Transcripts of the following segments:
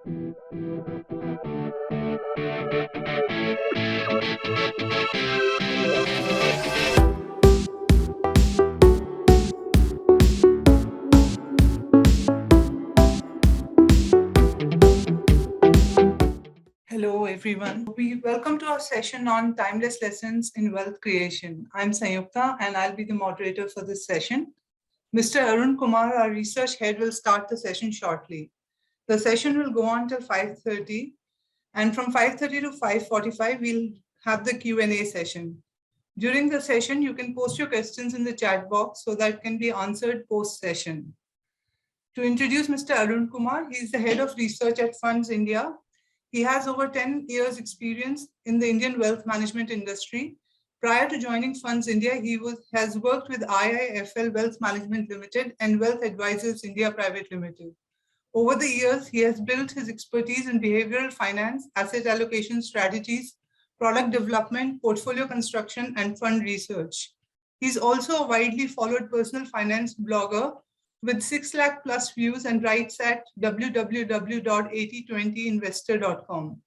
Hello, everyone. We welcome to our session on timeless lessons in wealth creation. I'm Sayukta, and I'll be the moderator for this session. Mr. Arun Kumar, our research head, will start the session shortly. The session will go on till 5:30, and from 5:30 to 5:45, we'll have the Q&A session. During the session, you can post your questions in the chat box so that can be answered post-session. To introduce Mr. Arun Kumar, he is the head of research at Funds India. He has over 10 years experience in the Indian wealth management industry. Prior to joining Funds India, has worked with IIFL Wealth Management Limited and Wealth Advisors India Private Limited. Over the years, he has built his expertise in behavioral finance, asset allocation strategies, product development, portfolio construction, and fund research. He's also a widely followed personal finance blogger with 6 lakh plus views and writes at www.8020investor.com.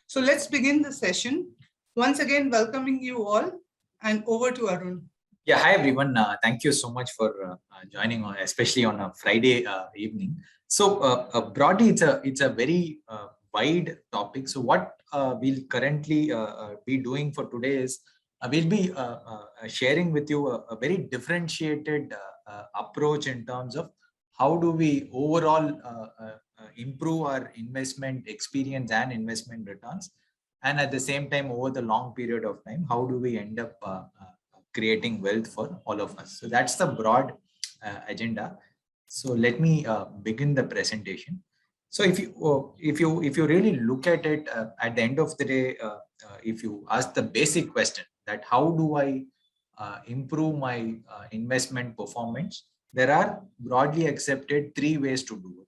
So let's begin the session. Once again, welcoming you all, and over to Arun. Yeah, hi everyone. Thank you so much for joining on, especially on a Friday evening. So broadly, it's a very wide topic. So what we'll currently be doing for today is we'll be sharing with you a very differentiated approach in terms of how do we overall improve our investment experience and investment returns, and at the same time over the long period of time, how do we end up creating wealth for all of us. So that's the broad agenda. So let me begin the presentation. So if you really look at it, at the end of the day, if you ask the basic question that how do I improve my investment performance, there are broadly accepted 3 ways to do it.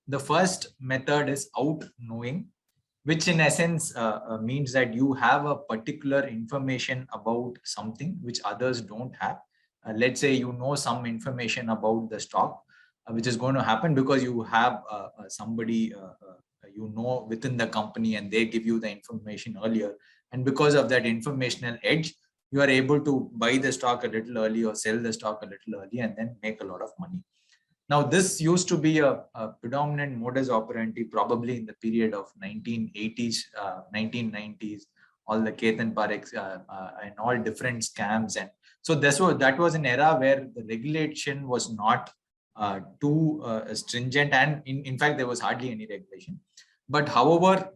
The first method is out knowing, which in essence means that you have a particular information about something which others don't have. Let's say you know some information about the stock, which is going to happen because you have somebody you know within the company and they give you the information earlier. And because of that informational edge, you are able to buy the stock a little early or sell the stock a little early and then make a lot of money. Now, this used to be a predominant modus operandi probably in the period of 1980s, 1990s, all the Ketan Parekh and all different scams. And so that was an era where the regulation was not too stringent, and in fact, there was hardly any regulation. But however,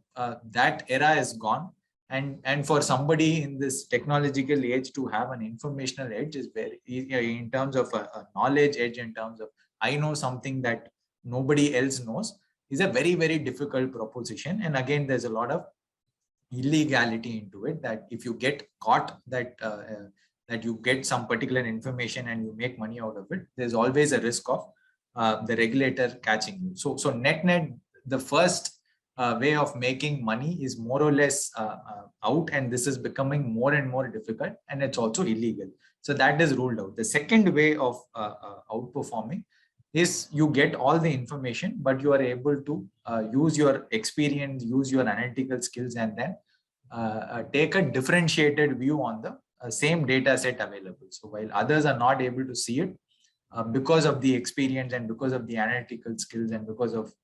that era is gone. And for somebody in this technological age to have an informational edge is very, in terms of a knowledge edge, in terms of I know something that nobody else knows, is a very, very difficult proposition. And again, there's a lot of illegality into it, that if you get caught that that you get some particular information and you make money out of it, there's always a risk of the regulator catching you. So net, the first way of making money is more or less out, and this is becoming more and more difficult, and it's also illegal. So that is ruled out. The second way of outperforming is you get all the information, but you are able to use your experience, use your analytical skills, and then take a differentiated view on the same data set available. So while others are not able to see it, because of the experience and because of the analytical skills and because of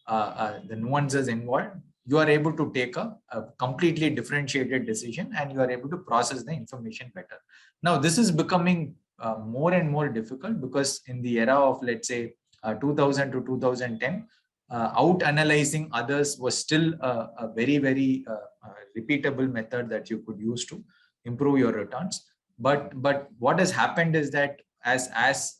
the nuances involved, you are able to take a completely differentiated decision and you are able to process the information better. Now, this is becoming more and more difficult because in the era of, let's say, 2000 to 2010, out analyzing others was still a very, very repeatable method that you could use to improve your returns. But what has happened is that as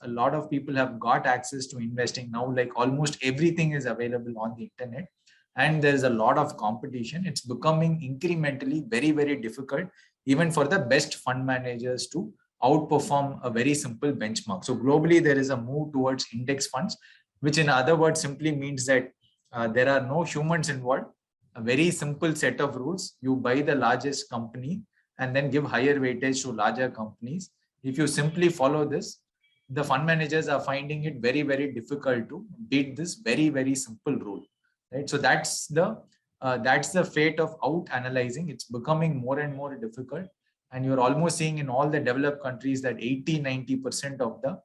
a lot of people have got access to investing now, like almost everything is available on the internet, and there's a lot of competition, it's becoming incrementally very, very difficult even for the best fund managers to outperform a very simple benchmark. So globally, there is a move towards index funds, which in other words simply means that there are no humans involved. A very simple set of rules. You buy the largest company and then give higher weightage to larger companies. If you simply follow this, the fund managers are finding it very, very difficult to beat this very, very simple rule. right? So that's the fate of out analyzing. It's becoming more and more difficult, and you're almost seeing in all the developed countries that 80-90% of the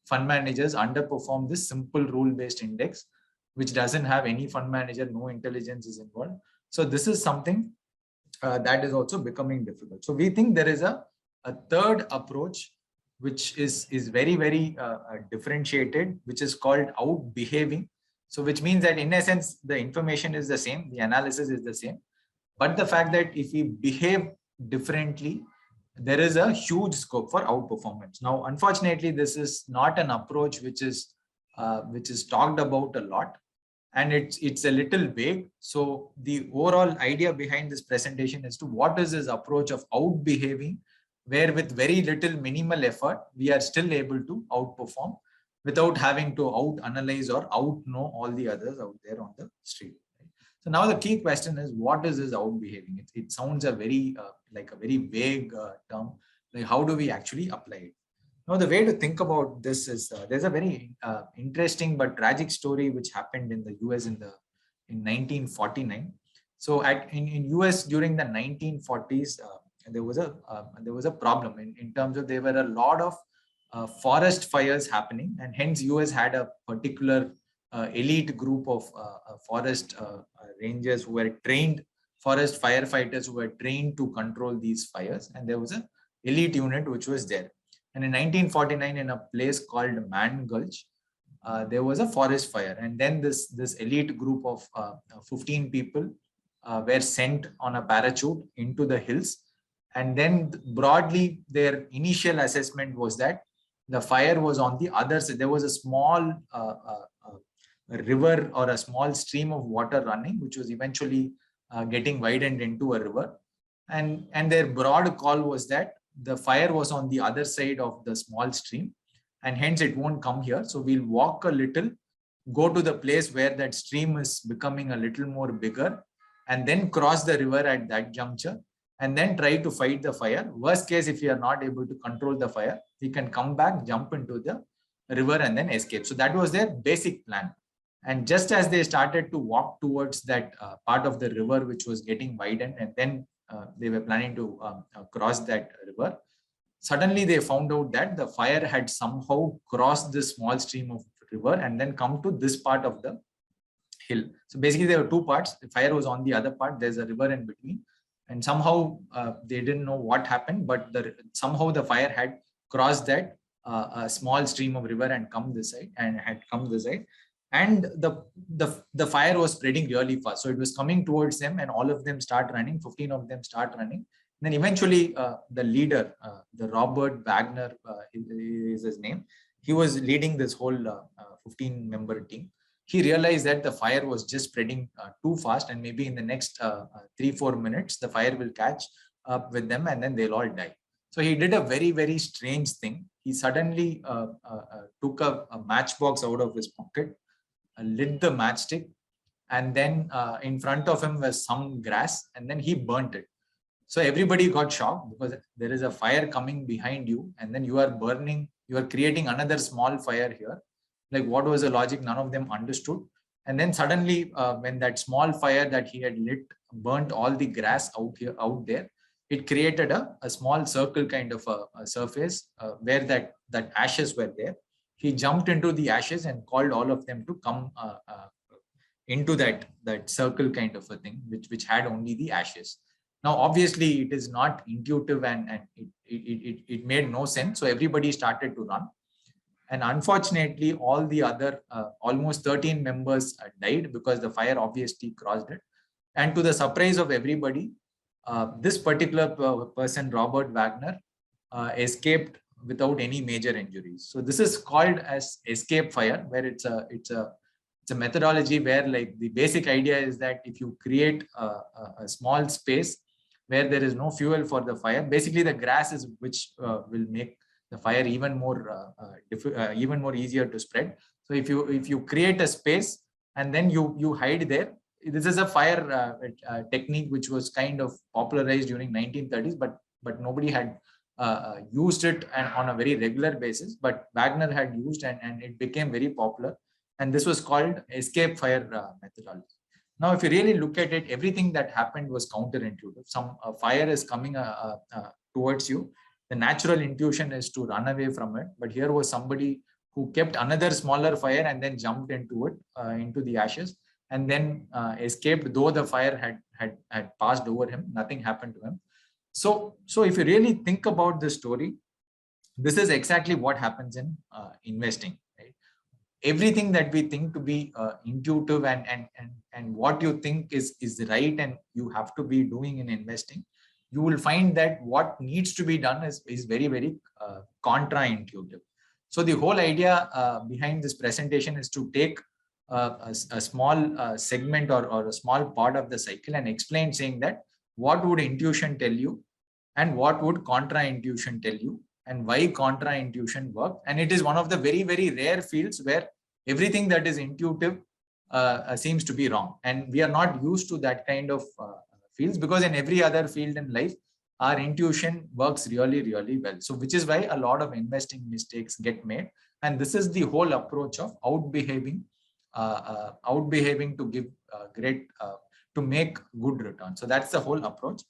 fund managers underperform this simple rule-based index, which doesn't have any fund manager, no intelligence is involved. So this is something that is also becoming difficult. So we think there is a third approach which is very, very differentiated, which is called out behaving. So which means that in essence, the information is the same, the analysis is the same, but the fact that if we behave differently, there is a huge scope for outperformance. Now, unfortunately, this is not an approach which is talked about a lot, and it's a little vague. So the overall idea behind this presentation is to what is this approach of out behaving, where with very little minimal effort, we are still able to outperform without having to out analyze or out know all the others out there on the street. So now the key question is, what is this out behaving? It sounds a very like a very vague term. Like, how do we actually apply it? Now, the way to think about this is there's a very interesting but tragic story which happened in the US in 1949. So in US during the 1940s, there was a problem in terms of there were a lot of forest fires happening, and hence US had a particular elite group of forest rangers who were trained, forest firefighters who were trained to control these fires, and there was a elite unit which was there. And in 1949, in a place called Man Gulch, there was a forest fire, and then this elite group of 15 people were sent on a parachute into the hills. And then broadly, their initial assessment was that the fire was on the other side. There was a small river or a small stream of water running, which was eventually getting widened into a river. And their broad call was that the fire was on the other side of the small stream, and hence it won't come here. So we'll walk a little, go to the place where that stream is becoming a little more bigger, and then cross the river at that juncture, and then try to fight the fire. Worst case, if we are not able to control the fire, we can come back, jump into the river, and then escape. So that was their basic plan. And just as they started to walk towards that part of the river which was getting widened, and then they were planning to cross that river, suddenly they found out that the fire had somehow crossed this small stream of river and then come to this part of the hill. So basically there were two parts. The fire was on the other part, there's a river in between, and somehow they didn't know what happened, but somehow the fire had crossed that a small stream of river and come this side, and the fire was spreading really fast. So it was coming towards them, and all of them start running, 15 of them start running. And then eventually the leader, the Robert Wagner is his name, he was leading this whole 15-member team. He realized that the fire was just spreading too fast, and maybe in the next 3-4 minutes, the fire will catch up with them and then they'll all die. So he did a very, very strange thing. He suddenly took a matchbox out of his pocket, lit the matchstick, and then in front of him was some grass, and then he burnt it. So everybody got shocked because there is a fire coming behind you, and then you are burning, you are creating another small fire here. Like, what was the logic? None of them understood. And then suddenly when that small fire that he had lit burnt all the grass out there, it created a small circle kind of a surface where that ashes were there. He jumped into the ashes and called all of them to come into that circle kind of a thing, which had only the ashes. Now, obviously, it is not intuitive, and it made no sense. So everybody started to run. And unfortunately, all the other almost 13 members died because the fire obviously crossed it. And to the surprise of everybody, this particular person, Robert Wagner, escaped without any major injuries. So this is called as escape fire, where it's a methodology where, like, the basic idea is that if you create a small space where there is no fuel for the fire, basically the grass is which will make the fire even more easier to spread. So if you create a space and then you hide there, this is a fire technique which was kind of popularized during 1930s, but nobody had used it on a very regular basis. But Wagner had used, and it became very popular. And this was called escape fire methodology. Now, if you really look at it, everything that happened was counterintuitive. Some fire is coming towards you. The natural intuition is to run away from it. But here was somebody who kept another smaller fire and then jumped into it, into the ashes, and then escaped, though the fire had passed over him. Nothing happened to him. So if you really think about this story, this is exactly what happens in investing. Right? Everything that we think to be intuitive and what you think is right and you have to be doing in investing, you will find that what needs to be done is very, very contra-intuitive. So the whole idea behind this presentation is to take a small segment or a small part of the cycle and explain, saying that what would intuition tell you and what would contra-intuition tell you, and why contra-intuition work. And it is one of the very, very rare fields where everything that is intuitive seems to be wrong. And we are not used to that kind of fields, because in every other field in life, our intuition works really, really well. So which is why a lot of investing mistakes get made. And this is the whole approach of outbehaving to give to make good returns. So that's the whole approach.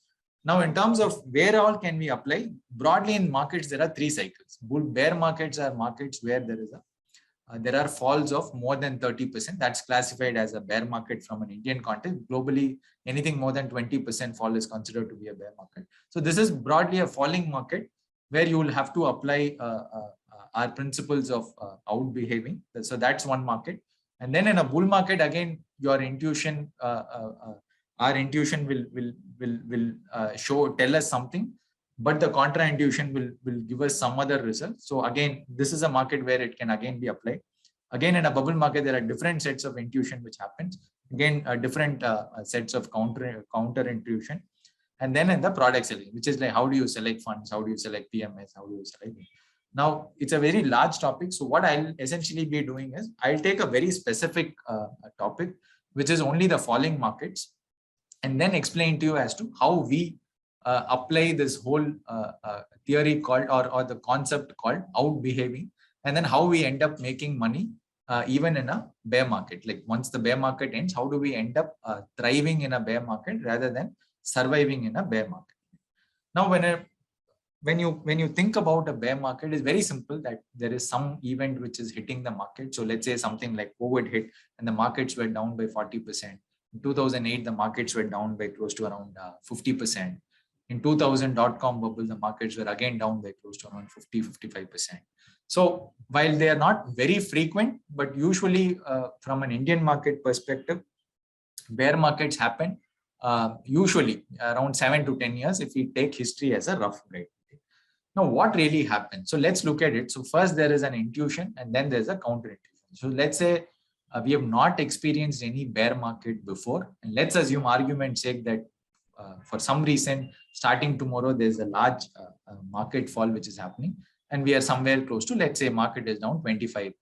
Now, in terms of where all can we apply, broadly in markets, there are three cycles. Bear markets are markets where there are falls of more than 30%. That's classified as a bear market from an Indian context. Globally, anything more than 20% fall is considered to be a bear market. So this is broadly a falling market where you will have to apply our principles of outbehaving. So that's one market. And then in a bull market, again, your intuition, our intuition will tell us something, but the contra-intuition will give us some other result. So again, this is a market where it can again be applied. Again, in a bubble market, there are different sets of intuition which happens. Again, different sets of counter-intuition. And then in the product selling, which is like, how do you select funds? How do you select PMS? How do you select? Now, it's a very large topic. So what I'll essentially be doing is I'll take a very specific topic, which is only the falling markets, and then explain to you as to how we apply this whole theory called or the concept called outbehaving, and then how we end up making money even in a bear market. Like once the bear market ends, how do we end up thriving in a bear market rather than surviving in a bear market? Now, when you think about a bear market, it's very simple, that there is some event which is hitting the market. So let's say something like COVID hit and the markets were down by 40%. In 2008, the markets were down by close to around 50%. In 2000 .com bubble, the markets were again down by close to around 55%. So while they are not very frequent, but usually from an Indian market perspective, bear markets happen usually around 7 to 10 years if we take history as a rough guide. Now, what really happens? So let's look at it. So first there is an intuition and then there's a counter-intuition. So let's say we have not experienced any bear market before. And let's assume, argument's sake, that for some reason, starting tomorrow, there's a large market fall which is happening. And we are somewhere close to, let's say, market is down 25%.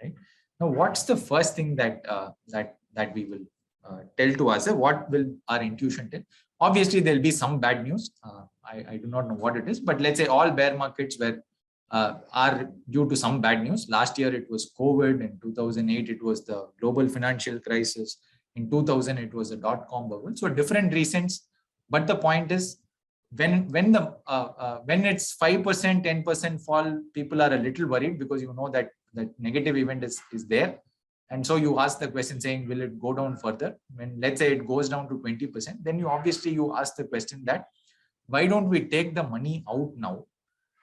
Right? Now, what's the first thing that we will tell to us? What will our intuition tell? Obviously, there'll be some bad news. I do not know what it is, but let's say all bear markets are due to some bad news. Last year, it was COVID. In 2008, it was the global financial crisis. In 2000, it was the .com bubble. So different reasons. But the point is, when it's 5%, 10% fall, people are a little worried because you know that negative event is there. And so you ask the question saying, will it go down further? When let's say it goes down to 20%, then you ask the question that, why don't we take the money out now?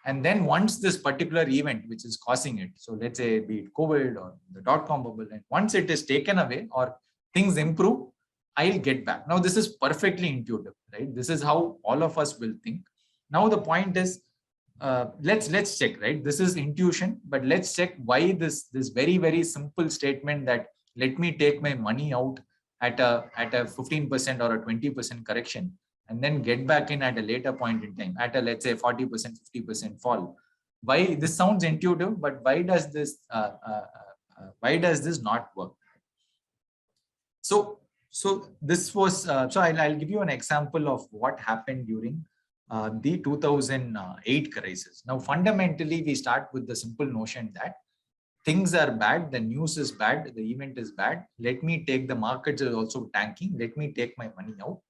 And then once this particular event, which is causing it, so let's say be it COVID or the .com bubble, and once it is taken away or things improve, I'll get back. Now, this is perfectly intuitive, right? This is how all of us will think. Now, the point is, let's check, right? This is intuition, but let's check why this very, very simple statement that let me take my money out at a 15% or a 20% correction and then get back in at a later point in time at a, let's say, 40%, 50% fall. Why this sounds intuitive, but why does this not work? So this was, so I'll give you an example of what happened during the 2008 crisis. Now, fundamentally, we start with the simple notion that things are bad, the news is bad, the event is bad. Let me take, the markets is also tanking. Let me take my money out.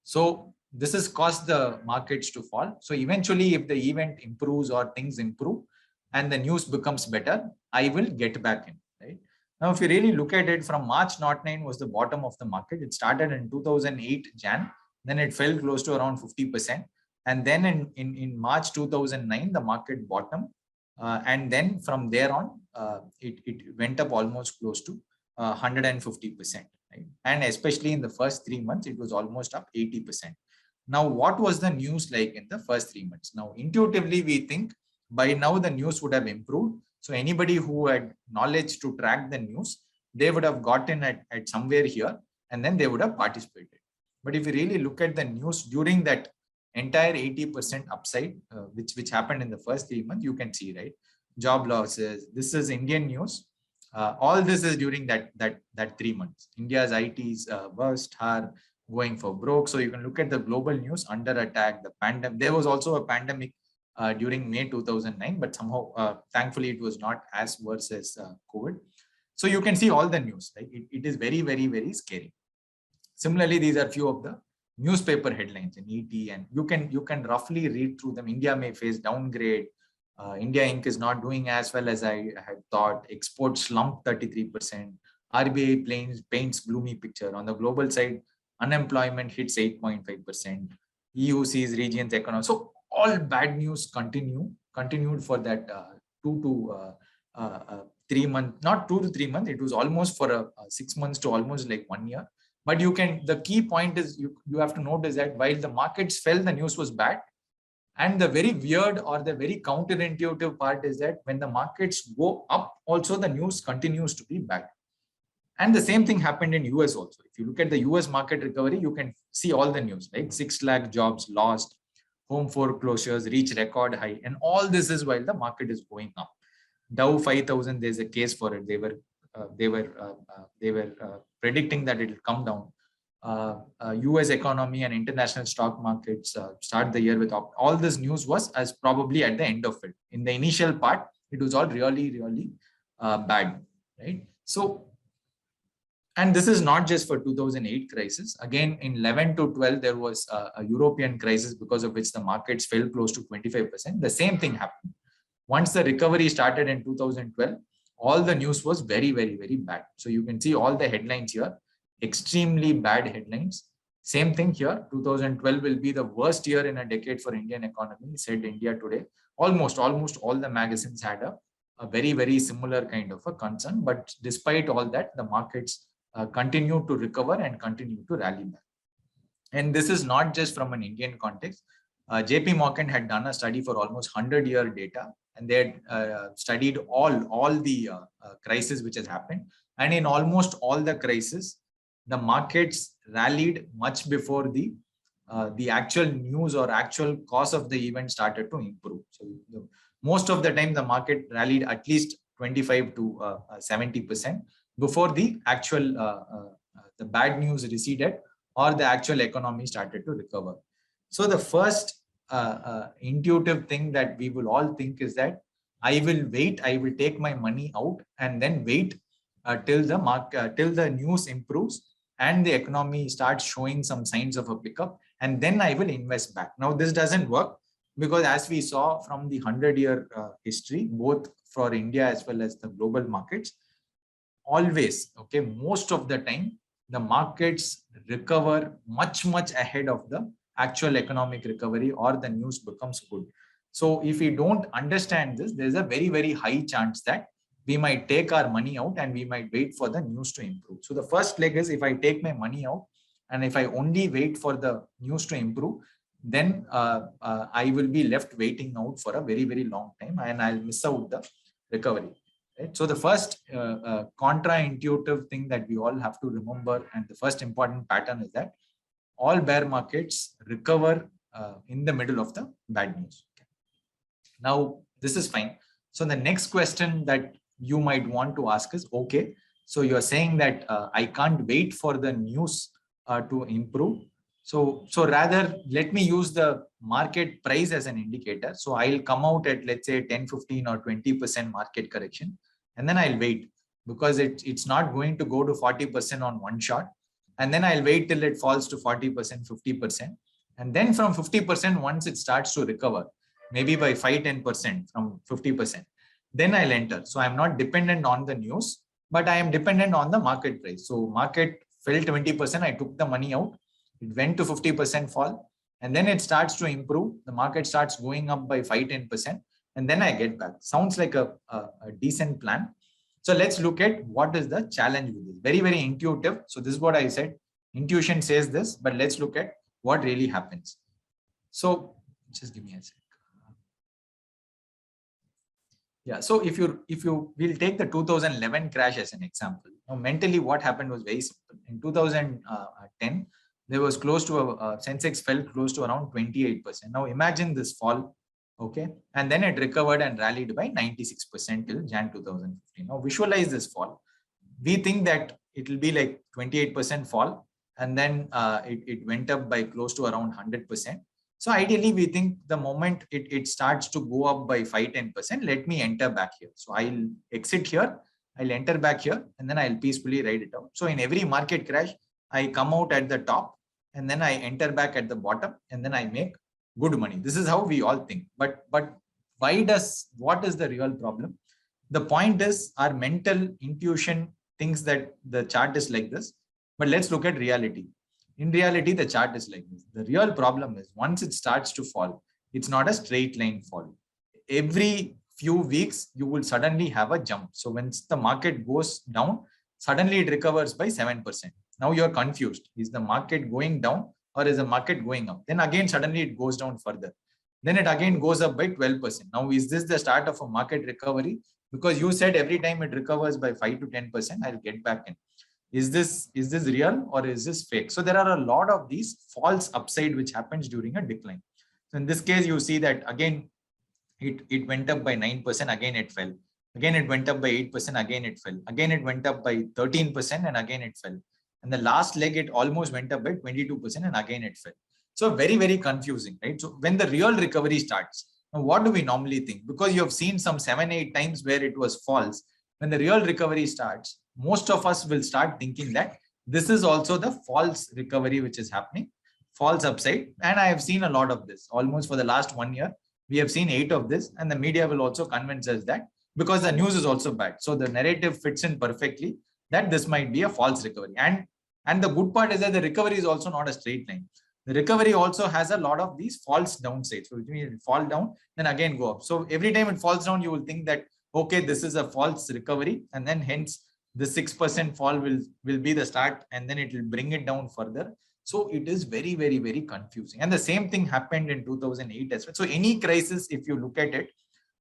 So this has caused the markets to fall. So eventually, if the event improves or things improve and the news becomes better, I will get back in, right? Now, if you really look at it, from March 09 was the bottom of the market. It started in 2008 Jan, then it fell close to around 50%. And then in March 2009, the market bottomed. And then from there on, it went up almost close to 150%. Right? And especially in the first 3 months, it was almost up 80%. Now, what was the news like in the first 3 months? Now, intuitively, we think by now the news would have improved. So anybody who had knowledge to track the news, they would have gotten at somewhere here, and then they would have participated. But if you really look at the news during that entire 80% upside, which happened in the first 3 months, you can see, right? Job losses. This is Indian news. All this is during that 3 months. India's ITs burst, are going for broke. So you can look at the global news under attack. The pandemic. There was also a pandemic during May 2009, but somehow, thankfully, it was not as worse as COVID. So you can see all the news. Right? It is very, very, very scary. Similarly, these are few of the newspaper headlines in ET, and you can roughly read through them. India may face downgrade. India Inc. is not doing as well as I had thought. Exports slumped 33%. RBI paints gloomy picture. On the global side, unemployment hits 8.5%. EU sees regions economy. So all bad news continued for that 2 to 3 months, not 2 to 3 months. It was almost for 6 months to almost like 1 year. But the key point is you have to notice that while the markets fell, the news was bad. And the very weird or the very counterintuitive part is that when the markets go up, also the news continues to be bad. And the same thing happened in US also. If you look at the US market recovery, you can see all the news, like 6 lakh jobs lost, home foreclosures reach record high. And all this is while the market is going up. Dow 5,000, there's a case for it. They were predicting that it will come down. US economy and international stock markets start the year with all this news was as probably at the end of it. In the initial part, it was all really, really bad, right? So, and this is not just for 2008 crisis. Again, in 11 to 12, there was a European crisis because of which the markets fell close to 25%. The same thing happened. Once the recovery started in 2012, all the news was very, very, very bad. So you can see all the headlines here, extremely bad headlines. Same thing here, 2012 will be the worst year in a decade for Indian economy, said India Today. Almost all the magazines had a very, very similar kind of a concern. But despite all that, the markets continue to recover and continue to rally back. And this is not just from an Indian context. JP Morgan had done a study for almost 100-year data, and they had studied all the crises which has happened. And in almost all the crises, the markets rallied much before the actual news or actual cause of the event started to improve. So most of the time, the market rallied at least 25 to 70% before the actual the bad news receded or the actual economy started to recover. So the first intuitive thing that we will all think is that I will take my money out and then wait till the news improves and the economy starts showing some signs of a pickup, and then I will invest back. Now, this doesn't work because as we saw from the 100-year history, both for India as well as the global markets, always, okay, most of the time, the markets recover much ahead of the actual economic recovery or the news becomes good. So if we don't understand this, there's a very, very high chance that we might take our money out and we might wait for the news to improve. So the first leg is if I take my money out and if I only wait for the news to improve, then I will be left waiting out for a very, very long time and I'll miss out the recovery. Right? So the first contra-intuitive thing that we all have to remember, and the first important pattern is that all bear markets recover in the middle of the bad news. Okay. Now, this is fine. So the next question that you might want to ask is, okay, so you're saying that I can't wait for the news to improve. So rather, let me use the market price as an indicator. So I'll come out at, let's say, 10, 15 or 20% market correction. and then I'll wait because it's not going to go to 40% on one shot. And then I'll wait till it falls to 40%, 50%. And then from 50%, once it starts to recover, maybe by 5-10% from 50%, then I'll enter. So I'm not dependent on the news, but I am dependent on the market price. So market fell 20%, I took the money out. It went to 50% fall, and then it starts to improve. The market starts going up by 5-10%, and then I get back. Sounds like a decent plan. So let's look at what is the challenge with this. Very, very intuitive. So this is what I said. Intuition says this, but let's look at what really happens. So just give me a sec. Yeah. So if you will take the 2011 crash as an example. Now, mentally, what happened was very simple. In 2010, there was close to a Sensex fell close to around 28%. Now imagine this fall. Okay, and then it recovered and rallied by 96% till Jan 2015. Now visualize this fall. We think that it will be like 28% fall, and then it went up by close to around 100%. So ideally, we think the moment it starts to go up by 5-10%, let me enter back here. So I'll exit here, I'll enter back here, and then I'll peacefully ride it out. So in every market crash, I come out at the top, and then I enter back at the bottom, and then I make good money. This is how we all think. But what is the real problem? The point is our mental intuition thinks that the chart is like this, but let's look at reality. In reality, the chart is like this. The real problem is once it starts to fall, it's not a straight line fall. Every few weeks, you will suddenly have a jump. So when the market goes down, suddenly it recovers by 7%. Now you're confused. Is the market going down or is the market going up? Then again, suddenly it goes down further. Then it again goes up by 12%. Now, is this the start of a market recovery? Because you said every time it recovers by 5-10%, I'll get back in. Is this real or is this fake? So there are a lot of these false upside which happens during a decline. So in this case, you see that again, it went up by 9%, again it fell. Again, it went up by 8%, again it fell. Again, it went up by 13% and again it fell. And the last leg, it almost went up by 22% and again it fell. So very, very confusing, right? So when the real recovery starts, now what do we normally think? Because you have seen some 7-8 times where it was false. When the real recovery starts, most of us will start thinking that this is also the false recovery which is happening, false upside. And I have seen a lot of this almost for the last 1 year. We have seen 8 of this, and the media will also convince us that because the news is also bad. So the narrative fits in perfectly that this might be a false recovery. And the good part is that the recovery is also not a straight line. The recovery also has a lot of these false downsides. So it means it fall down, then again go up. So every time it falls down, you will think that, okay, this is a false recovery. And then hence the 6% fall will be the start, and then it will bring it down further. So it is very, very, very confusing. And the same thing happened in 2008 as well. So any crisis, if you look at it,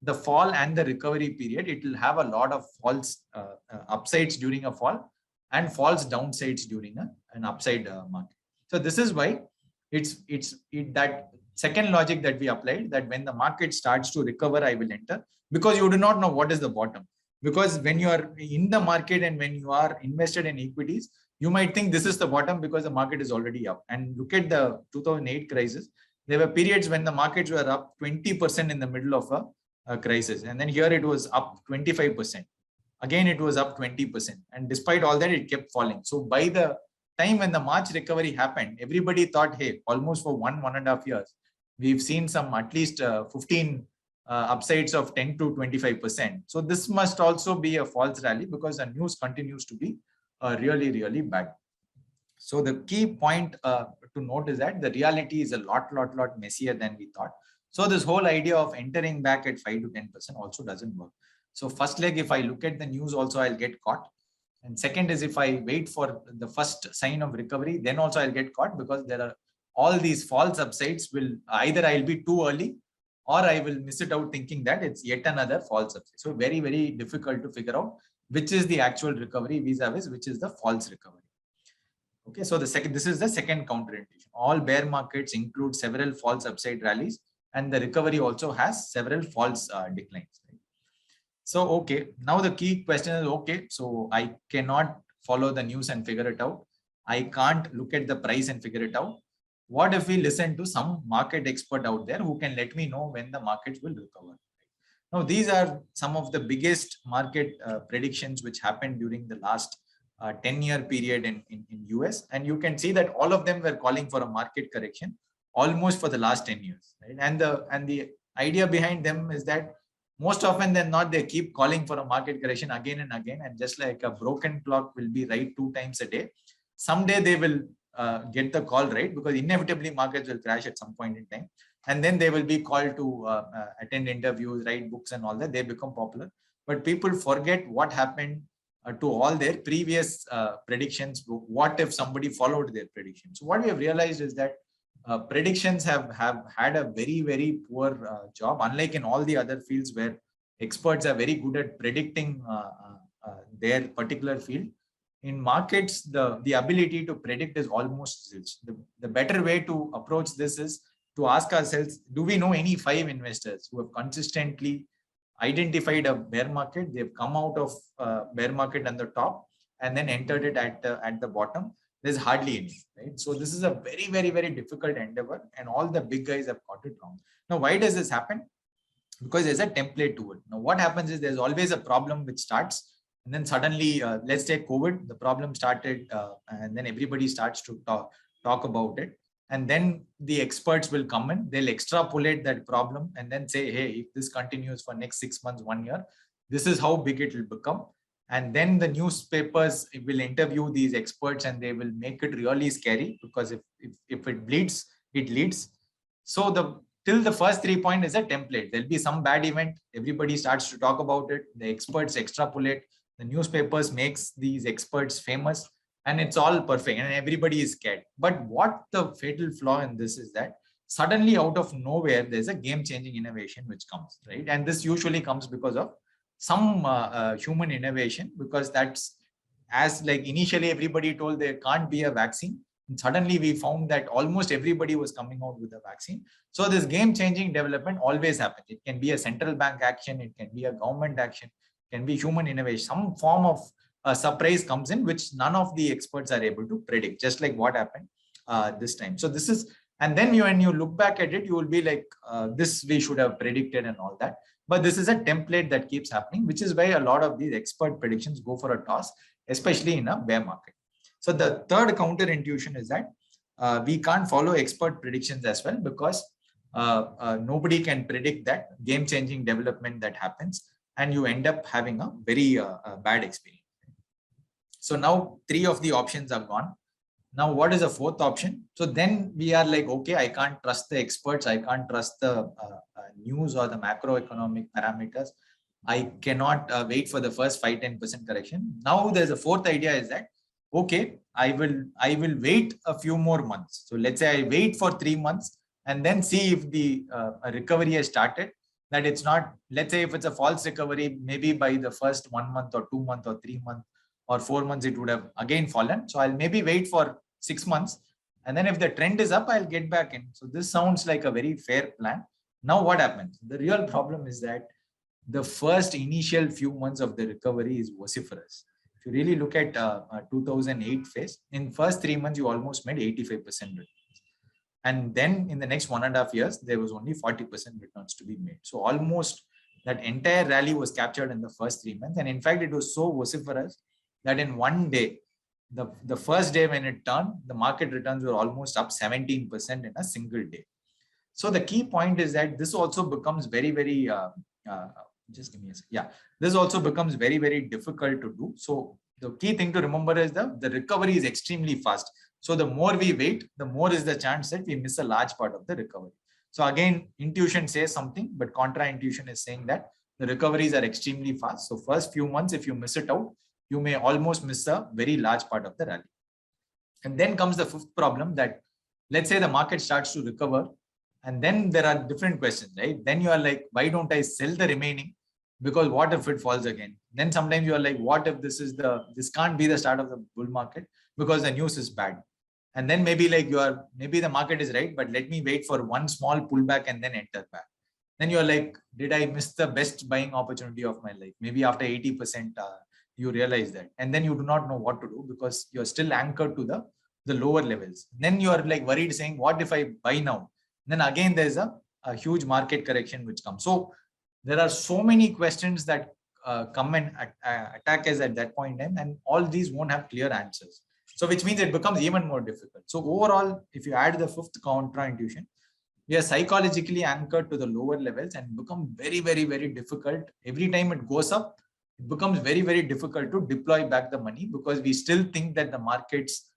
the fall and the recovery period, it will have a lot of false upsides during a fall and false downsides during an upside market. So this is why it's that second logic that we applied, that when the market starts to recover, I will enter, because you do not know what is the bottom. Because when you are in the market and when you are invested in equities, you might think this is the bottom because the market is already up. And look at the 2008 crisis. There were periods when the markets were up 20% in the middle of a crisis. And then here it was up 25%. Again, it was up 20%. And despite all that, it kept falling. So by the time when the March recovery happened, everybody thought, hey, almost for 1.5 years, we've seen some at least 15 upsides of 10 to 25%. So this must also be a false rally because the news continues to be really, really bad. So the key point to note is that the reality is a lot messier than we thought. So this whole idea of entering back at 5 to 10% also doesn't work. So first leg, if I look at the news also, I'll get caught. And second is if I wait for the first sign of recovery, then also I'll get caught, because there are all these false upsides. Will either I'll be too early or I will miss it out thinking that it's yet another false upside. So very, very difficult to figure out which is the actual recovery vis-a-vis which is the false recovery. Okay, so this is the second counterintuition. All bear markets include several false upside rallies, and the recovery also has several false declines. Right? So, okay, now the key question is, okay, so I cannot follow the news and figure it out. I can't look at the price and figure it out. What if we listen to some market expert out there who can let me know when the markets will recover? Now, these are some of the biggest market predictions which happened during the last 10-year period in US. And you can see that all of them were calling for a market correction almost for the last 10 years. Right? And the idea behind them is that most often than not, they keep calling for a market correction again and again. And just like a broken clock will be right 2 times a day, someday they will get the call right, because inevitably markets will crash at some point in time. And then they will be called to attend interviews, write books and all that. They become popular. But people forget what happened to all their previous predictions. What if somebody followed their predictions? So what we have realized is that predictions have had a very, very poor job, unlike in all the other fields where experts are very good at predicting their particular field. In markets, the ability to predict is almost zilch. The better way to approach this is to ask ourselves, do we know any 5 investors who have consistently identified a bear market? They've come out of bear market on the top and then entered it at the bottom. There's hardly any, right? So this is a very, very, very difficult endeavor, and all the big guys have got it wrong. Now, why does this happen? Because there's a template to it. Now, what happens is there's always a problem which starts, and then suddenly, let's take COVID, the problem started, and then everybody starts to talk about it. And then the experts will come in, they'll extrapolate that problem and then say, hey, if this continues for next 6 months, 1 year, this is how big it will become. And then the newspapers will interview these experts and they will make it really scary, because if it bleeds, it leads. So till the first 3 points is a template. There'll be some bad event, everybody starts to talk about it, the experts extrapolate, the newspapers makes these experts famous, and it's all perfect and everybody is scared. But what the fatal flaw in this is that suddenly out of nowhere, there's a game-changing innovation which comes, right? And this usually comes because of some human innovation, because that's, as like initially everybody told there can't be a vaccine. And suddenly we found that almost everybody was coming out with a vaccine. So this game-changing development always happens. It can be a central bank action, it can be a government action, it can be human innovation, some form of a surprise comes in which none of the experts are able to predict, just like what happened this time. So this is, and then when you look back at it, you will be like, this we should have predicted and all that. But this is a template that keeps happening, which is why a lot of these expert predictions go for a toss, especially in a bear market. So the third counter intuition is that we can't follow expert predictions as well, because nobody can predict that game-changing development that happens, and you end up having a very bad experience. So now 3 of the options are gone. Now, what is the 4th option? So then we are like, okay, I can't trust the experts. I can't trust the news or the macroeconomic parameters. I cannot wait for the first 5-10% correction. Now there's a 4th idea is that, okay, I will wait a few more months. So let's say I wait for 3 months and then see if the recovery has started. That it's not, let's say if it's a false recovery, maybe by the first 1 month or 2 months or 3 months or 4 months, it would have again fallen. So I'll maybe wait for 6 months. And then if the trend is up, I'll get back in. So this sounds like a very fair plan. Now what happens? The real problem is that the first initial few months of the recovery is vociferous. If you really look at 2008 phase, in first 3 months, you almost made 85% returns. And then in the next 1.5 years, there was only 40% returns to be made. So almost that entire rally was captured in the first 3 months. And in fact, it was so vociferous that in one day, the first day when it turned, the market returns were almost up 17% in a single day. So the key point is that this also becomes very, very, just give me a second. Yeah, this also becomes very, very difficult to do. So the key thing to remember is the recovery is extremely fast. So the more we wait, the more is the chance that we miss a large part of the recovery. So again, intuition says something, but contra-intuition is saying that the recoveries are extremely fast. So first few months, if you miss it out, you may almost miss a very large part of the rally. And then comes the 5th problem, that let's say the market starts to recover, and then there are different questions, right? Then you are like, why don't I sell the remaining? Because what if it falls again? Then sometimes you are like, what if this can't be the start of the bull market because the news is bad? And then maybe like maybe the market is right, but let me wait for one small pullback and then enter back. Then you're like, did I miss the best buying opportunity of my life? Maybe after 80%, you realize that. And then you do not know what to do because you're still anchored to the lower levels. Then you are like worried saying, what if I buy now? And then again, there's a huge market correction which comes. So there are so many questions that come and attack us at that point in time, and all these won't have clear answers. So which means it becomes even more difficult. So overall, if you add the fifth counterintuition, we are psychologically anchored to the lower levels and become very, very, very difficult. Every time it goes up, it becomes very, very difficult to deploy back the money because we still think that the markets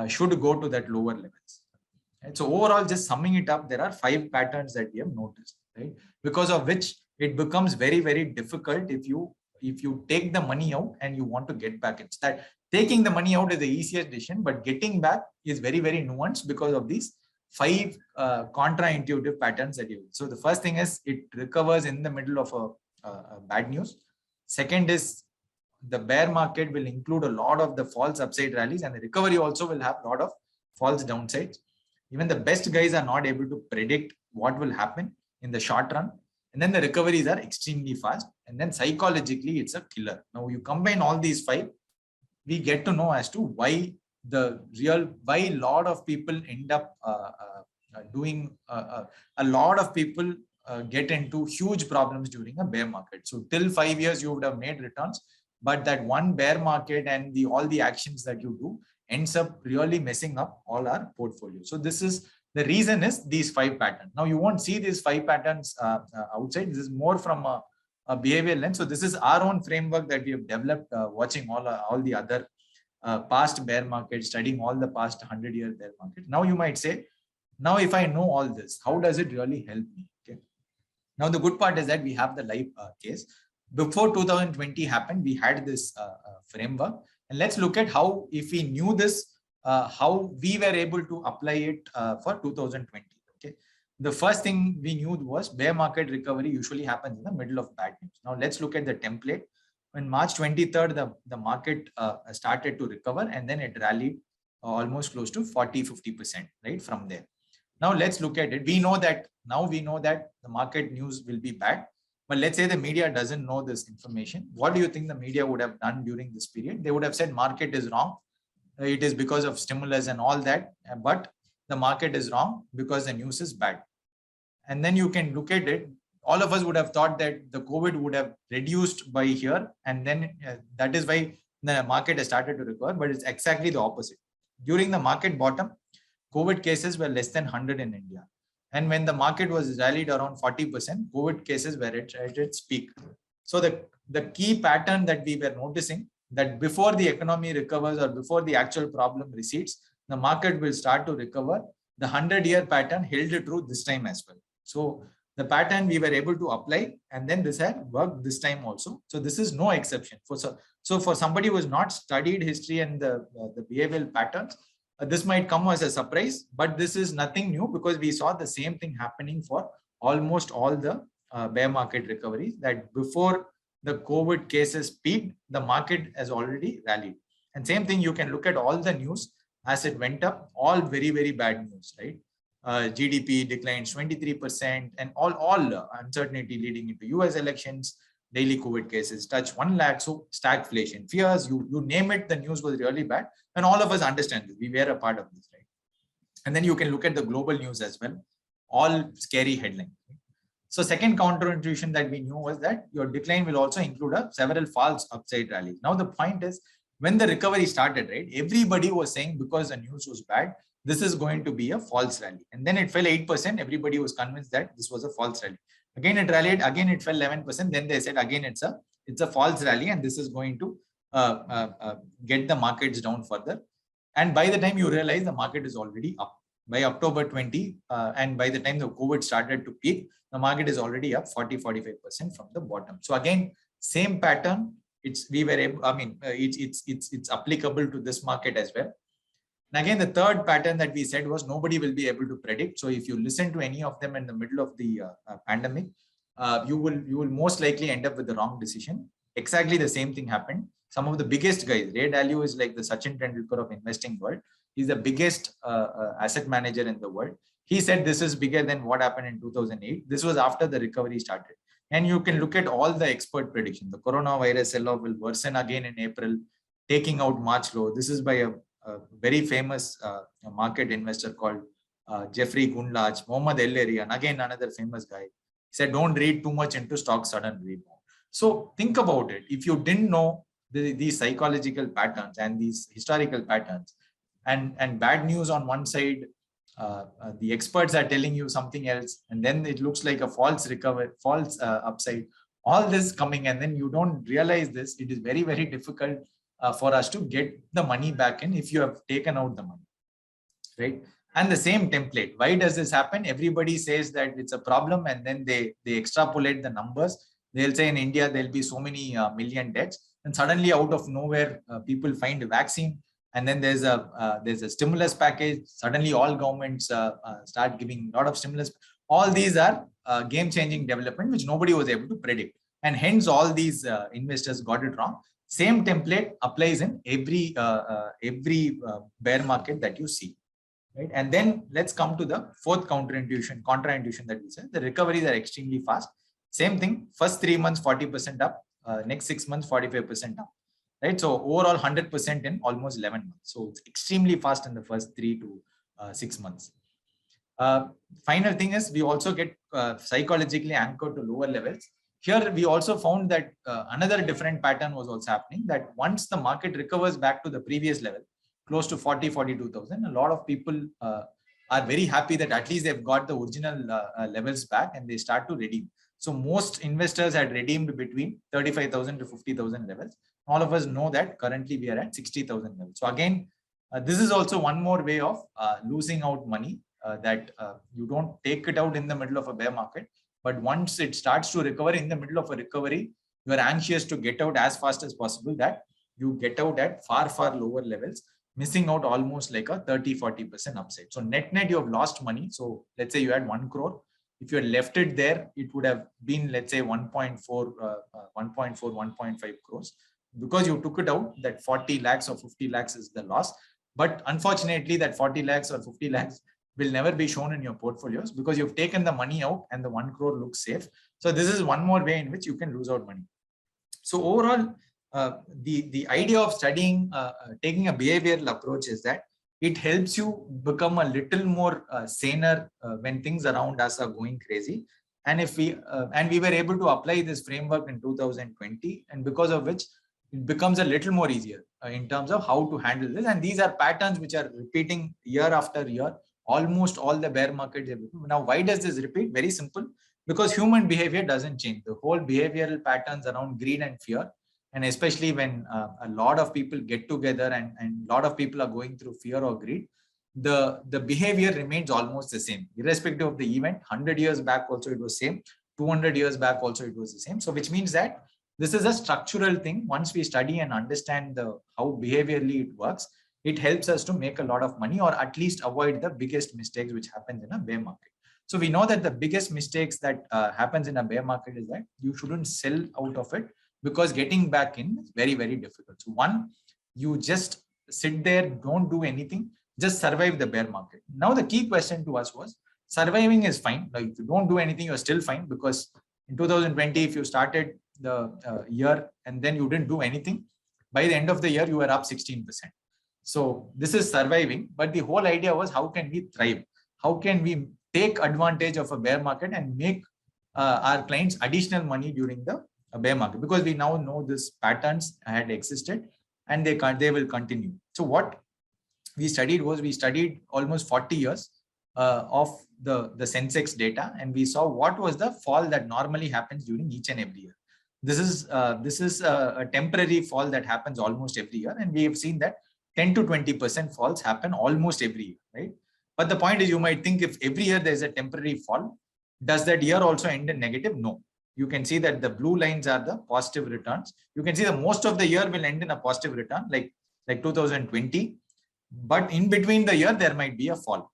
should go to that lower levels. Right? So overall, just summing it up, there are 5 patterns that we have noticed, right? Because of which it becomes very, very difficult if you take the money out and you want to get back. It's that taking the money out is the easiest decision, but getting back is very, very nuanced because of these 5 contra-intuitive patterns that you. So the first thing is it recovers in the middle of a bad news. Second is the bear market will include a lot of the false upside rallies, and the recovery also will have a lot of false downsides. Even the best guys are not able to predict what will happen in the short run. And then the recoveries are extremely fast. And then psychologically, it's a killer. Now you combine all these 5, we get to know as to why a lot of people end up doing a lot of people get into huge problems during a bear market. So till 5 years, you would have made returns, but that one bear market and all the actions that you do ends up really messing up all our portfolio. So this is the reason is these 5 patterns. Now you won't see these 5 patterns outside. This is more from a behavioral lens. So this is our own framework that we have developed watching all the other past bear markets, studying all the past 100-year bear markets. Now you might say, now if I know all this, how does it really help me? Okay. Now the good part is that we have the live case. Before 2020 happened, we had this framework. And let's look at how, if we knew this, how we were able to apply it for 2020. Okay. The first thing we knew was bear market recovery usually happens in the middle of bad news. Now let's look at the template. When March 23rd, the market started to recover, and then it rallied almost close to 40-50%, right, from there. Now let's look at it. We know that the market news will be bad. But let's say the media doesn't know this information. What do you think the media would have done during this period? They would have said market is wrong. It is because of stimulus and all that. But the market is wrong because the news is bad. And then you can look at it. All of us would have thought that the COVID would have reduced by here. And then that is why the market has started to recover. But it's exactly the opposite. During the market bottom, COVID cases were less than 100 in India. And when the market was rallied around 40%, COVID cases were at its peak. So the key pattern that we were noticing, that before the economy recovers or before the actual problem recedes, the market will start to recover. The 100-year pattern held true this time as well. So the pattern we were able to apply, and then this had worked this time also. So this is no exception. So for somebody who has not studied history and the behavioral patterns, this might come as a surprise, but this is nothing new because we saw the same thing happening for almost all the bear market recoveries, that before the COVID cases peaked, the market has already rallied. And same thing, you can look at all the news as it went up, all very, very bad news, right? GDP declines 23% and all uncertainty leading into US elections, daily COVID cases touch 1 lakh. So stagflation, fears, you name it, the news was really bad. And all of us understand this. We were a part of this, right? And then you can look at the global news as well. All scary headlines. Right? So second counterintuition that we knew was that your decline will also include several false upside rallies. Now the point is, when the recovery started, right, everybody was saying because the news was bad, this is going to be a false rally. And then it fell 8%. Everybody was convinced that this was a false rally. Again, it rallied. Again, it fell 11%. Then they said, again, it's a false rally, and this is going to get the markets down further. And by the time you realize, the market is already up. By October 20, and by the time the COVID started to peak, the market is already up 40-45% from the bottom. So again, same pattern. It's applicable to this market as well. And again, the third pattern that we said was nobody will be able to predict. So if you listen to any of them in the middle of the pandemic, you will most likely end up with the wrong decision. Exactly the same thing happened. Some of the biggest guys, Ray Dalio is like the Sachin Tendulkar of investing world. He's the biggest asset manager in the world. He said this is bigger than what happened in 2008. This was after the recovery started. And you can look at all the expert predictions. The coronavirus sell-off will worsen again in April, taking out March low. This is by a very famous market investor called Jeffrey Gundlach, Mohammad El Erian, again another famous guy. He said, don't read too much into stock sudden rebound. So think about it. If you didn't know these psychological patterns and these historical patterns, and bad news on one side, the experts are telling you something else, and then it looks like a false upside, all this coming, and then you don't realize this, it is very, very difficult for us to get the money back in if you have taken out the money, right? And the same template. Why does this happen? Everybody says that it's a problem, and then they extrapolate the numbers. They'll say in India there'll be so many million deaths, and suddenly out of nowhere people find a vaccine, and then there's a stimulus package. Suddenly all governments start giving a lot of stimulus. All these are game-changing development which nobody was able to predict, and hence all these investors got it wrong. Same template applies in every bear market that you see. Right? And then let's come to the fourth contraintuition that we said. The recoveries are extremely fast. Same thing, first 3 months 40% up, next 6 months 45% up. Right? So overall 100% in almost 11 months. So it's extremely fast in the first 3 to 6 months. Final thing is we also get psychologically anchored to lower levels. Here we also found that another different pattern was also happening, that once the market recovers back to the previous level, close to 42,000, a lot of people are very happy that at least they've got the original levels back, and they start to redeem. So most investors had redeemed between 35,000 to 50,000 levels. All of us know that currently we are at 60,000 levels. So again, this is also one more way of losing out money, that you don't take it out in the middle of a bear market, but once it starts to recover, in the middle of a recovery, you are anxious to get out as fast as possible, that you get out at far, far lower levels, missing out almost like a 30-40% upside. So net you have lost money. So let's say you had 1 crore. If you had left it there, it would have been, let's say 1.4, 1.5 crores. Because you took it out, that 40 lakhs or 50 lakhs is the loss. But unfortunately, that 40 lakhs or 50 lakhs will never be shown in your portfolios, because you've taken the money out and the 1 crore looks safe. So this is one more way in which you can lose out money. So overall, the idea of studying, taking a behavioral approach is that it helps you become a little more saner when things around us are going crazy. And if we were able to apply this framework in 2020, and because of which it becomes a little more easier in terms of how to handle this. And these are patterns which are repeating year after year, almost all the bear markets. Now, why does this repeat? Very simple, because human behavior doesn't change. The whole behavioral patterns around greed and fear, and especially when a lot of people get together and a lot of people are going through fear or greed, the behavior remains almost the same, irrespective of the event. 100 years back also it was same, 200 years back also it was the same. So which means that this is a structural thing. Once we study and understand how behaviorally it works, it helps us to make a lot of money, or at least avoid the biggest mistakes which happens in a bear market. So we know that the biggest mistakes that happens in a bear market is that you shouldn't sell out of it, because getting back in is very, very difficult. So one, you just sit there, don't do anything, just survive the bear market. Now the key question to us was, surviving is fine. Like if you don't do anything, you're still fine, because in 2020, if you started the year and then you didn't do anything, by the end of the year, you were up 16%. So this is surviving. But the whole idea was, how can we thrive? How can we take advantage of a bear market and make our clients additional money during the bear market? Because we now know these patterns had existed and they will continue. So what we studied was, we studied almost 40 years of the Sensex data, and we saw what was the fall that normally happens during each and every year. This is a temporary fall that happens almost every year, and we have seen that 10 to 20% falls happen almost every year, right? But the point is, you might think, if every year there's a temporary fall, does that year also end in negative? No. You can see that the blue lines are the positive returns. You can see that most of the year will end in a positive return, like 2020. But in between the year, there might be a fall,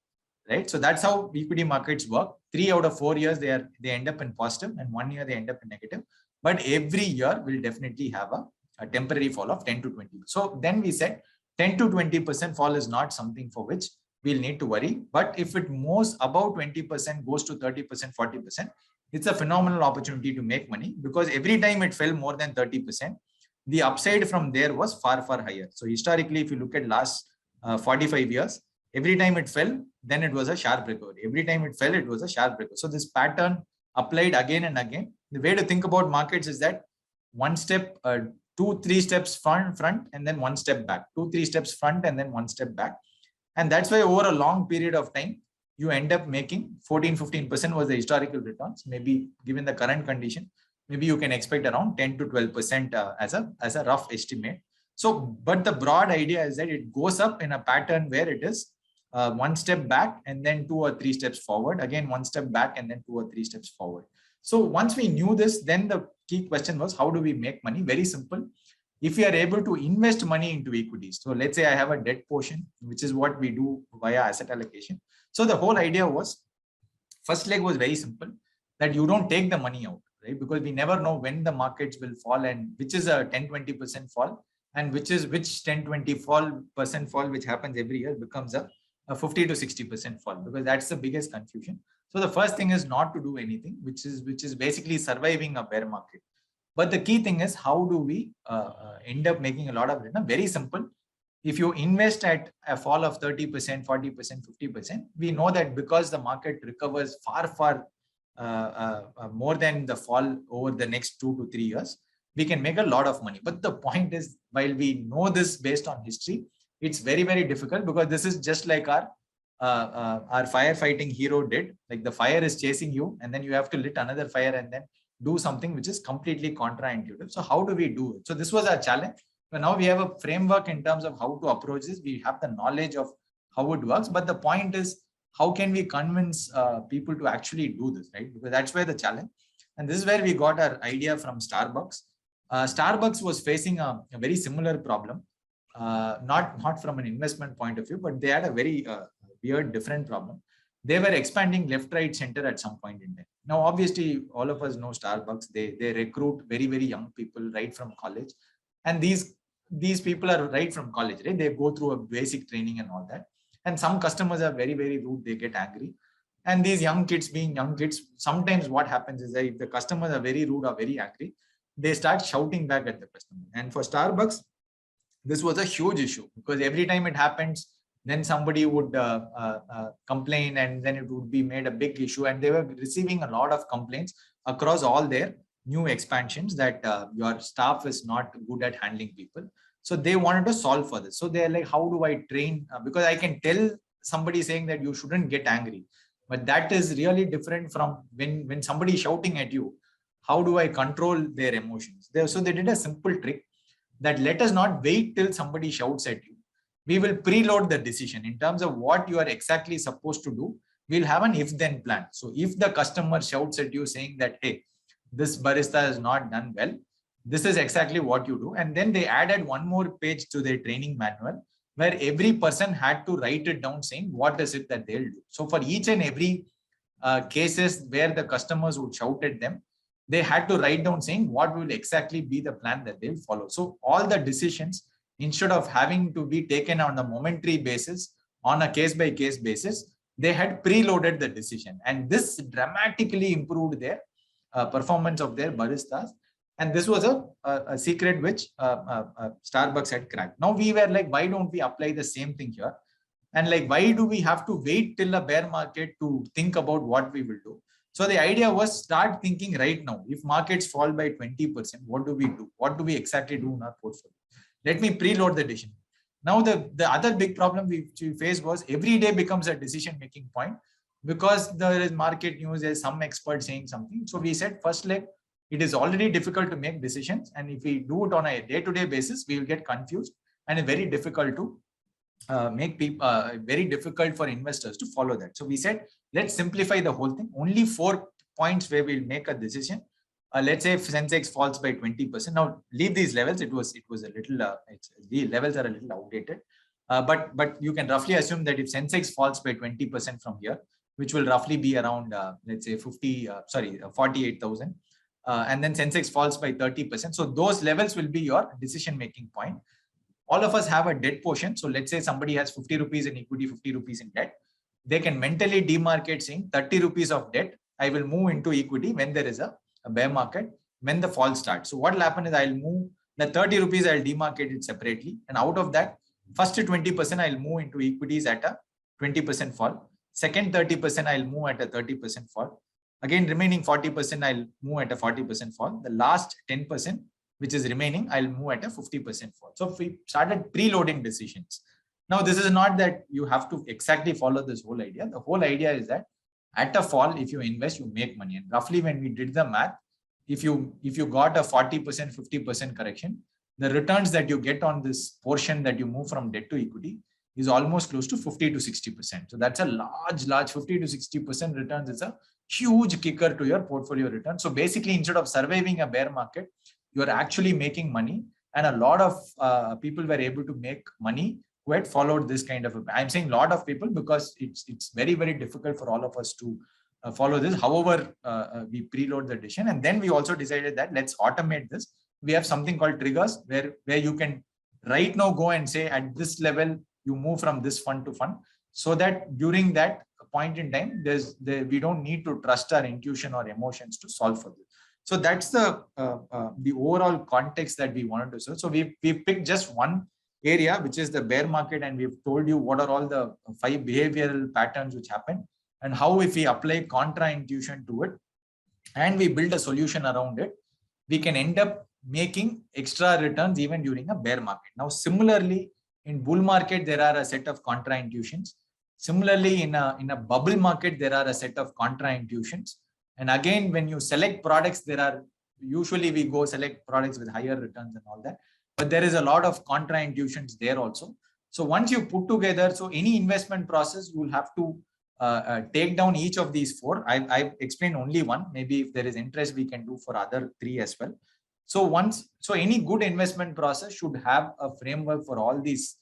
right? So that's how equity markets work. 3 out of 4 years, they end up in positive, and 1 year they end up in negative. But every year will definitely have a temporary fall of 10 to 20. So then we said 10 to 20% fall is not something for which we'll need to worry. But if it moves above 20%, goes to 30%, 40%, it's a phenomenal opportunity to make money, because every time it fell more than 30%, the upside from there was far, far higher. So historically, if you look at last 45 years, every time it fell, then it was a sharp recovery. Every time it fell, it was a sharp recovery. So this pattern applied again and again. The way to think about markets is that one step, 2-3 steps front, and then one step back, 2-3 steps front, and then one step back. And that's why over a long period of time, you end up making 14-15% was the historical returns. Maybe given the current condition, maybe you can expect around 10 to 12% as a rough estimate. So, but the broad idea is that it goes up in a pattern where it is one step back and then 2 or 3 steps forward, again one step back and then 2 or 3 steps forward. So once we knew this, then the key question was, how do we make money? Very simple. If we are able to invest money into equities, so let's say I have a debt portion, which is what we do via asset allocation. So the whole idea was, first leg was very simple, that you don't take the money out, right? Because we never know when the markets will fall and which is a 10-20% fall and which 10-20% fall which happens every year becomes a 50 to 60% fall, because that's the biggest confusion. So the first thing is not to do anything, which is basically surviving a bear market. But the key thing is, how do we end up making a lot of return? Very simple. If you invest at a fall of 30%, 40%, 50%, we know that because the market recovers far more than the fall over the next 2 to 3 years, we can make a lot of money. But the point is, while we know this based on history, it's very, very difficult, because this is just like our firefighting hero did. Like the fire is chasing you and then you have to lit another fire and then do something which is completely counterintuitive. So how do we do it? So this was our challenge. So now we have a framework in terms of how to approach this. We have the knowledge of how it works. But the point is, how can we convince people to actually do this, right? Because that's where the challenge. And this is where we got our idea from Starbucks. Starbucks was facing a very similar problem, not from an investment point of view, but they had a very weird, different problem. They were expanding left, right, center at some point in time. Now, obviously, all of us know Starbucks. They recruit very, very young people right from college. And these people are right from college, right? They go through a basic training and all that. And some customers are very, very rude. They get angry. And these young kids, being young kids, sometimes what happens is that if the customers are very rude or very angry, they start shouting back at the customer. And for Starbucks, this was a huge issue, because every time it happens, then somebody would complain, and then it would be made a big issue. And they were receiving a lot of complaints across all their new expansions that your staff is not good at handling people. So they wanted to solve for this. So they're like, how do I train? Because I can tell somebody saying that you shouldn't get angry, but that is really different from when somebody is shouting at you. How do I control their emotions? So they did a simple trick, that let us not wait till somebody shouts at you. We will preload the decision in terms of what you are exactly supposed to do. We'll have an if-then plan. So if the customer shouts at you saying that, hey, this barista has not done well, this is exactly what you do. And then they added one more page to their training manual, where every person had to write it down saying what is it that they'll do. So for each and every cases where the customers would shout at them, they had to write down saying what will exactly be the plan that they'll follow. So all the decisions, instead of having to be taken on a momentary basis, on a case-by-case basis, they had preloaded the decision. And this dramatically improved their performance of their baristas. And this was a secret which Starbucks had cracked. Now we were like, why don't we apply the same thing here? And like, why do we have to wait till a bear market to think about what we will do? So the idea was, start thinking right now. If markets fall by 20%, what do we do? What do we exactly do in our portfolio? Let me preload the decision. Now, the other big problem we faced was, every day becomes a decision-making point, because there is market news, there's some expert saying something. So we said, first leg, it is already difficult to make decisions. And if we do it on a day-to-day basis, we will get confused, and it's very difficult to make people, very difficult for investors to follow that. So we said, let's simplify the whole thing. Only 4 points where we'll make a decision. Let's say if Sensex falls by 20%. Now leave these levels. It was a little, the levels are a little outdated. But you can roughly assume that if Sensex falls by 20% from here, which will roughly be around, let's say 48,000. And then Sensex falls by 30%. So those levels will be your decision-making point. All of us have a debt portion. So let's say somebody has 50 rupees in equity, 50 rupees in debt. They can mentally demarcate saying 30 rupees of debt, I will move into equity when there is a bear market, when the fall starts. So what will happen is, I'll move the 30 rupees, I'll demarcate it separately. And out of that, first 20%, I'll move into equities at a 20% fall. Second 30%, I'll move at a 30% fall. Again, remaining 40%, I'll move at a 40% fall. The last 10%, which is remaining, I'll move at a 50% fall. So we started preloading decisions. Now, this is not that you have to exactly follow this whole idea. The whole idea is that at a fall, if you invest, you make money. And roughly when we did the math, if you got a 40%, 50% correction, the returns that you get on this portion that you move from debt to equity is almost close to 50 to 60%. So that's a large 50 to 60% returns. It's a huge kicker to your portfolio return. So basically, instead of surviving a bear market, you are actually making money. And a lot of people were able to make money who had followed this kind of I'm saying a lot of people because it's very, very difficult for all of us to follow this. However, we preload the decision. And then we also decided that let's automate this. We have something called triggers where you can right now go and say at this level, you move from this fund to fund, so that during that point in time, we don't need to trust our intuition or emotions to solve for this. So that's the overall context that we wanted to serve. So we picked just one area, which is the bear market, and we've told you what are all the 5 behavioral patterns which happen and how if we apply contra intuition to it and we build a solution around it, we can end up making extra returns even during a bear market. Now, similarly, in bull market, there are a set of contra intuitions. Similarly, in a bubble market, there are a set of contra intuitions. And again, when you select products, there are usually we go select products with higher returns and all that. But there is a lot of contra intuitions there also. So once you put together, so any investment process, you will have to take down each of these 4. I've explained only one. Maybe if there is interest, we can do for other 3 as well. So any good investment process should have a framework for all these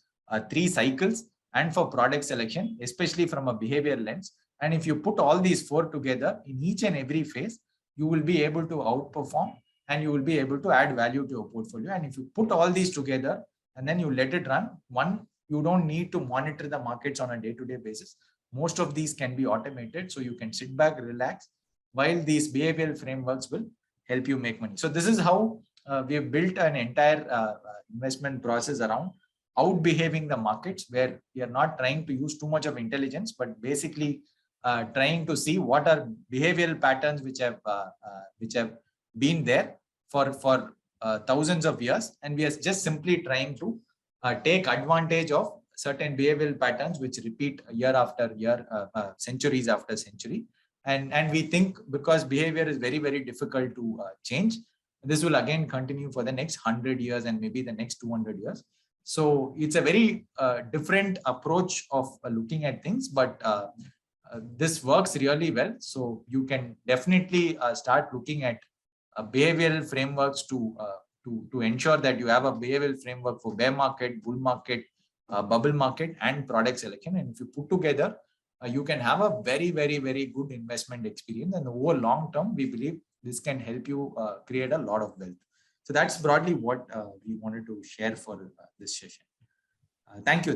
3 cycles and for product selection, especially from a behavior lens. And if you put all these 4 together in each and every phase, you will be able to outperform and you will be able to add value to your portfolio. And if you put all these together and then you let it run, you don't need to monitor the markets on a day-to-day basis. Most of these can be automated. So you can sit back, relax, while these behavioral frameworks will help you make money. So this is how we have built an entire investment process around out-behaving the markets, where we are not trying to use too much of intelligence, but basically trying to see what are behavioral patterns which have been there for thousands of years, and we are just simply trying to take advantage of certain behavioral patterns which repeat year after year, centuries after century. And we think because behavior is very, very difficult to change, this will again continue for the next 100 years and maybe the next 200 years. So it's a very different approach of looking at things, but this works really well. So you can definitely start looking at behavioral frameworks to ensure that you have a behavioral framework for bear market, bull market, bubble market, and product selection. And if you put together, you can have a very, very, very good investment experience. And over long term, we believe this can help you create a lot of wealth. So that's broadly what we wanted to share for this session. Thank you.